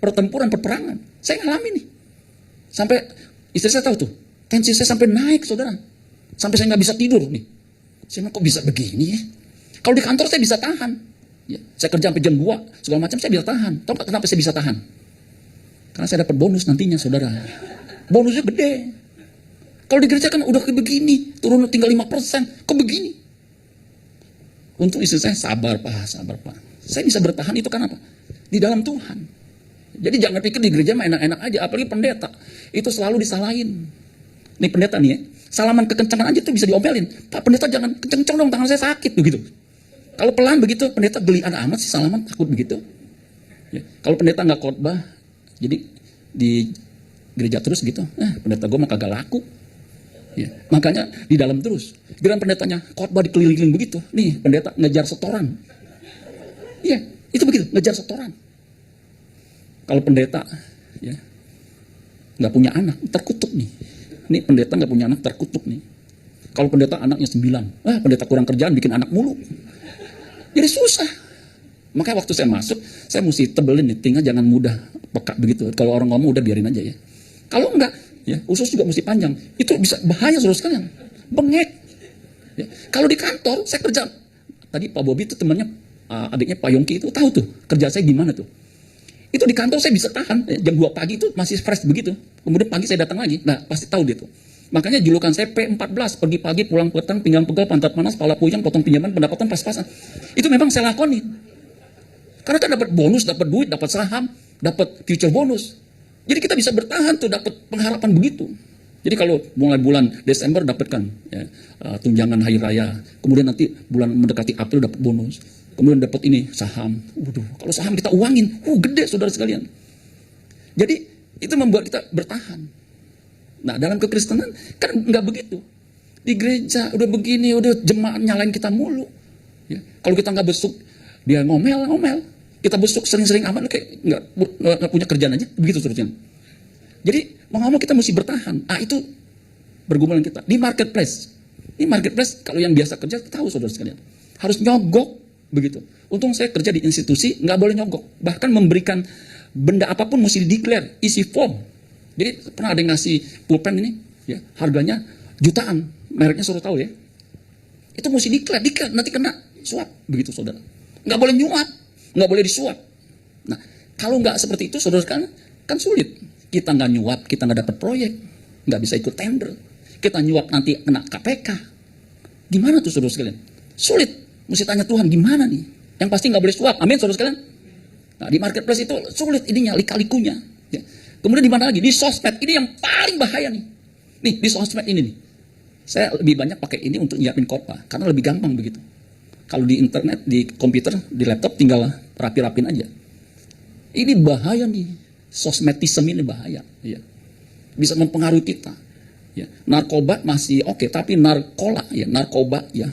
pertempuran, peperangan. Saya ngalami nih. Sampai istri saya tahu tuh. Tensi saya sampai naik saudara. Sampai saya nggak bisa tidur nih. Saya bilang kok bisa begini ya. Kalau di kantor saya bisa tahan. Ya, saya kerja sampai jam 2, segala macam saya bisa tahan. Tahu kenapa saya bisa tahan? Karena saya dapat bonus nantinya, saudara. Bonusnya gede. Kalau di gereja kan udah kayak begini, turun tinggal 5%, kok begini? Untuk istri saya, sabar Pak. Saya bisa bertahan itu karena apa? Di dalam Tuhan. Jadi jangan pikir di gereja mah enak-enak aja, apalagi pendeta. Itu selalu disalahin. Nih pendeta nih ya, salaman kekencangan aja tuh bisa diomelin. Pak pendeta jangan kenceng-kenceng dong, tangan saya sakit begitu. Kalau pelan begitu, pendeta gelian amat sih salaman, takut begitu. Ya. Kalau pendeta nggak khotbah, Jadi di gereja terus gitu, pendeta gue mah kagak laku. Ya, makanya di dalam terus. Giliran pendetanya khotbah dikeliling begitu, nih pendeta ngejar setoran. Iya, itu begitu, ngejar setoran. Kalau pendeta ya nggak punya anak, terkutuk nih. Nih pendeta nggak punya anak, terkutuk nih. Kalau pendeta anaknya 9, pendeta kurang kerjaan bikin anak mulu. Jadi susah. Makanya waktu saya masuk, saya mesti tebelin nih, tinggal jangan mudah peka begitu. Kalau orang ngomong udah biarin aja ya. Kalau enggak, ya usus juga mesti panjang. Itu bisa bahaya saudara sekalian. Bengek. Ya. Kalau di kantor, saya kerja. Tadi Pak Bobi itu temannya, adiknya Pak Yongki itu tahu tuh kerja saya gimana tuh. Itu di kantor saya bisa tahan. Jam 2 pagi itu masih fresh begitu. Kemudian pagi saya datang lagi. Nah pasti tahu dia tuh. Makanya julukan saya P14. Pergi pagi, pulang petang, pinggang pegal, pantat panas, pala puyeng, potong pinjaman, pendapatan pas-pasan. Itu memang saya lakoni. Karena kan dapat bonus, dapat duit, dapat saham, dapat future bonus. Jadi kita bisa bertahan tuh, dapat pengharapan begitu. Jadi kalau mulai bulan Desember dapatkan ya, tunjangan hari raya. Kemudian nanti bulan mendekati April dapat bonus. Kemudian dapat ini saham. Waduh, kalau saham kita uangin, gede saudara sekalian. Jadi itu membuat kita bertahan. Nah dalam kekristenan kan nggak begitu. Di gereja udah begini, udah jemaat nyalain kita mulu. Ya. Kalau kita nggak besuk, dia ngomel. Kita besuk sering-sering amat kayak nggak punya kerjaan aja, begitu seterusnya. Jadi mau ngomong kita mesti bertahan. Itu pergumulan kita di marketplace. Di marketplace kalau yang biasa kerja tahu saudara sekalian harus nyogok begitu. Untung saya kerja di institusi nggak boleh nyogok. Bahkan memberikan benda apapun mesti di-declare, isi form. Jadi pernah ada yang ngasih pulpen ini, ya harganya jutaan, mereknya suruh tahu ya. Itu mesti declare nanti kena suap begitu saudara. Nggak boleh nyuap, nggak boleh disuap. Nah, kalau nggak seperti itu, saudara kan sulit. Kita nggak nyuap, kita nggak dapat proyek, nggak bisa ikut tender. Kita nyuap nanti kena KPK. Gimana tuh saudara sekalian? Sulit. Mesti tanya Tuhan gimana nih? Yang pasti nggak boleh suap. Amin saudara sekalian. Nah, di marketplace itu sulit ininya, lika-likunya. Ya. Kemudian di mana lagi? Di sosmed ini yang paling bahaya nih. Nih di sosmed ini nih. Saya lebih banyak pakai ini untuk nyiapin khotbah karena lebih gampang begitu. Kalau di internet, di komputer, di laptop tinggal rapi-rapin aja. Ini bahaya nih. Sosmedisme ini bahaya. Ya. Bisa mempengaruhi kita. Ya. Narkoba masih oke, tapi narkoba ya,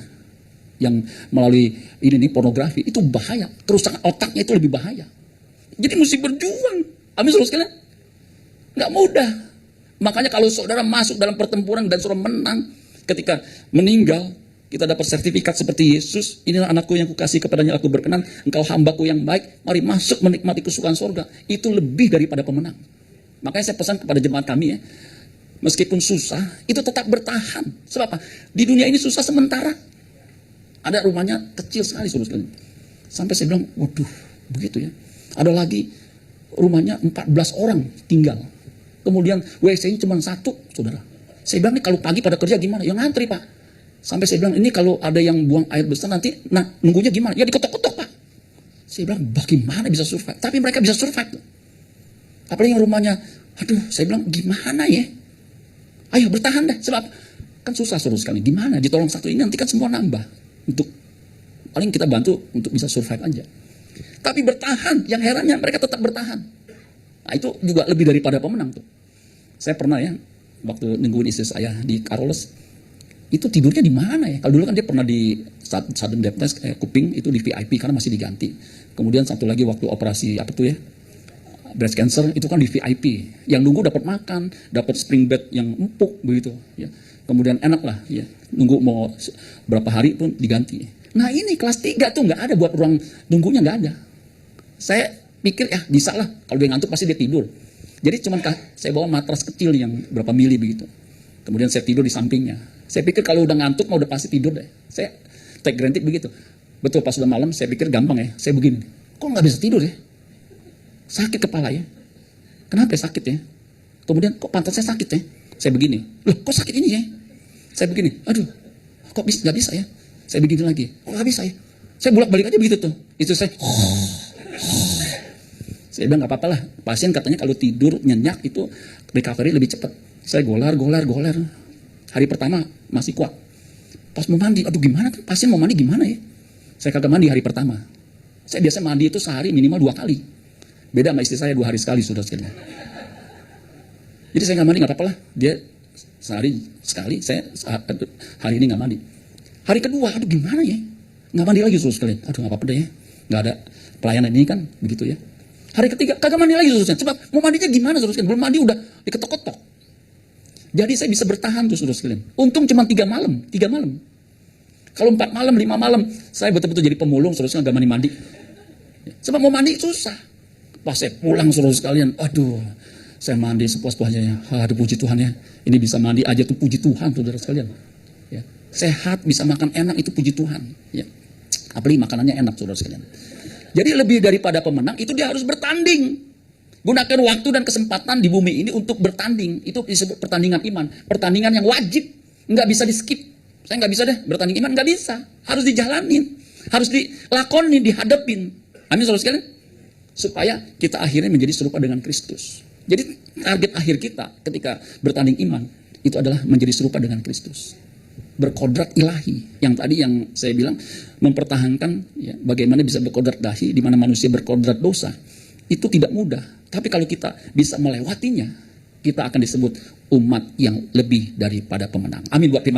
yang melalui ini nih pornografi itu bahaya. Kerusakan otaknya itu lebih bahaya. Jadi mesti berjuang. Amin saudara sekalian. Nggak mudah. Makanya kalau saudara masuk dalam pertempuran dan saudara menang, ketika meninggal, kita dapat sertifikat seperti Yesus, inilah anakku yang kukasih kepadanya aku berkenan, engkau hambaku yang baik, mari masuk menikmati kesukaan surga. Itu lebih daripada pemenang. Makanya saya pesan kepada jemaat kami ya, meskipun susah, itu tetap bertahan. Sebab apa? Di dunia ini susah sementara. Ada rumahnya kecil sekali saudara sekalian. Sampai saya bilang, waduh, begitu ya. Ada lagi rumahnya 14 orang tinggal. Kemudian WC-nya cuma 1, saudara. Saya bilang nih kalau pagi pada kerja gimana? Ya ngantri Pak. Sampai saya bilang, ini kalau ada yang buang air besar nanti, nunggunya gimana? Ya diketok-ketok Pak. Saya bilang, bagaimana bisa survive? Tapi mereka bisa survive tuh. Apalagi yang rumahnya, aduh, saya bilang, gimana ya? Ayo bertahan deh, sebab kan susah saudara sekali. Gimana? Ditolong satu ini nanti kan semua nambah. Untuk paling kita bantu untuk bisa survive aja. Tapi bertahan, yang herannya mereka tetap bertahan. Nah itu juga lebih daripada pemenang tuh. Saya pernah ya, waktu nungguin istri saya di Carolus, itu tidurnya di mana ya? Kalau dulu kan dia pernah di Sudden Death Test, kuping itu di VIP karena masih diganti. Kemudian satu lagi waktu operasi apa tuh ya, breast cancer itu kan di VIP. Yang nunggu dapat makan, dapat spring bed yang empuk begitu. Ya. Kemudian enak lah, ya. Nunggu mau berapa hari pun diganti. Nah ini kelas 3 tuh nggak ada buat ruang nunggunya nggak ada. Saya pikir ya bisa lah, kalau dia ngantuk pasti dia tidur. Jadi cuman saya bawa matras kecil yang berapa mili begitu. Kemudian saya tidur di sampingnya. Saya pikir kalau udah ngantuk mau udah pasti tidur deh. Saya take granted begitu. Betul pas udah malam saya pikir gampang ya. Saya begini, kok nggak bisa tidur ya? Sakit kepala ya. Kenapa ya sakit ya? Kemudian kok pantat saya sakit ya? Saya begini, loh kok sakit ini ya? Saya begini, aduh kok nggak bisa ya? Saya begini lagi, kok nggak bisa ya? Saya bolak-balik aja begitu tuh. Itu saya bilang nggak apa-apa lah. Pasien katanya kalau tidur nyenyak itu recovery lebih cepat. Saya golar. Hari pertama masih kuat. Pas mau mandi, aduh gimana kan pasien mau mandi gimana ya? Saya kagak mandi hari pertama. Saya biasa mandi itu sehari minimal 2 kali. Beda sama istri saya 2 hari sekali, saudara sekalian. Jadi saya nggak mandi, nggak apa-apa lah. Dia sehari sekali, saya hari ini nggak mandi. Hari kedua, aduh gimana ya? Nggak mandi lagi, saudara sekalian. Aduh nggak apa-apa deh ya. Nggak ada pelayanan ini kan, begitu ya. Hari ketiga, kagak mandi lagi, saudara sekalian. Sebab mau mandinya gimana, saudara sekalian? Belum mandi udah diketok-ketok. Jadi saya bisa bertahan tuh, saudara sekalian. Untung cuma 3 malam, 3 malam. Kalau 4 malam, 5 malam, saya betul-betul jadi pemulung, saudara sekalian, nggak mandi-mandi. Sebab mau mandi susah. Pas saya pulang, saudara sekalian, aduh, saya mandi sepuas-puasnya ya. Aduh puji Tuhan ya. Ini bisa mandi aja tuh puji Tuhan, saudara sekalian. Ya. Sehat, bisa makan enak itu puji Tuhan. Ya. Apalagi makanannya enak, saudara sekalian. Jadi lebih daripada pemenang itu dia harus bertanding. Gunakan waktu dan kesempatan di bumi ini untuk bertanding. Itu disebut pertandingan iman. Pertandingan yang wajib, nggak bisa di skip. Saya nggak bisa deh bertanding iman, nggak bisa. Harus dijalanin, harus dilakonin, dihadapin. Amin, saudara sekalian. Supaya kita akhirnya menjadi serupa dengan Kristus. Jadi target akhir kita ketika bertanding iman itu adalah menjadi serupa dengan Kristus. Berkodrat ilahi. Yang tadi yang saya bilang mempertahankan ya, bagaimana bisa berkodrat ilahi di mana manusia berkodrat dosa. Itu tidak mudah. Tapi kalau kita bisa melewatinya, kita akan disebut umat yang lebih daripada pemenang. Amin buat